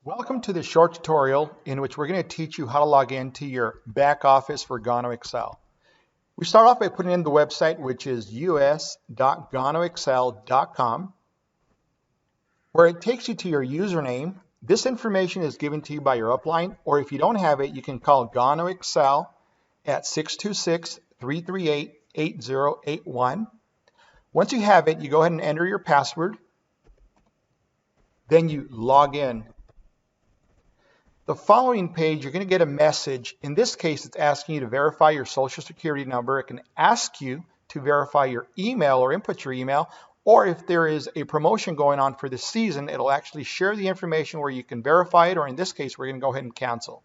Welcome to this short tutorial in which we're going to teach you how to log into your back office for Gano Excel. We start off by putting in the website, which is us.ganoexcel.com, where it takes you to your username. This information is given to you by your upline, or if you don't have it, you can call Gano Excel at 626-338-8081. Once you have it, you go ahead and enter your password. Then you log in. The following page, you're going to get a message. In this case, it's asking you to verify your social security number. It can ask you to verify your email or input your email, or if there is a promotion going on for this season, it'll actually share the information where you can verify it, or in this case, we're going to go ahead and cancel.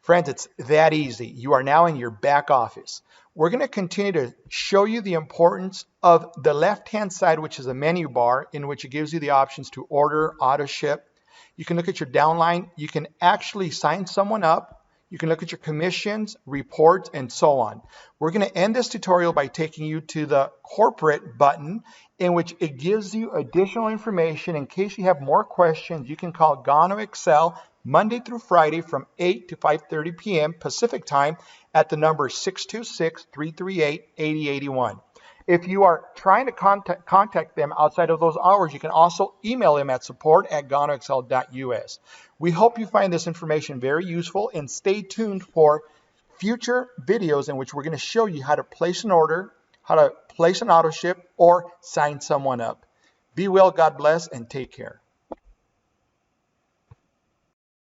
Friends, it's that easy. You are now in your back office. We're going to continue to show you the importance of the left-hand side, which is a menu bar, in which it gives you the options to order, auto ship. You can look at your downline. You can actually sign someone up. You can look at your commissions, reports, and so on. We're going to end this tutorial by taking you to the corporate button, in which it gives you additional information. In case you have more questions, you can call Gano Excel Monday through Friday from 8 to 5:30 p.m. Pacific time at the number 626-338-8081. If you are trying to contact them outside of those hours, you can also email them at support@ganoexcel.us. We hope you find this information very useful, and stay tuned for future videos in which we're going to show you how to place an order, how to place an auto ship, or sign someone up. Be well, God bless, and take care.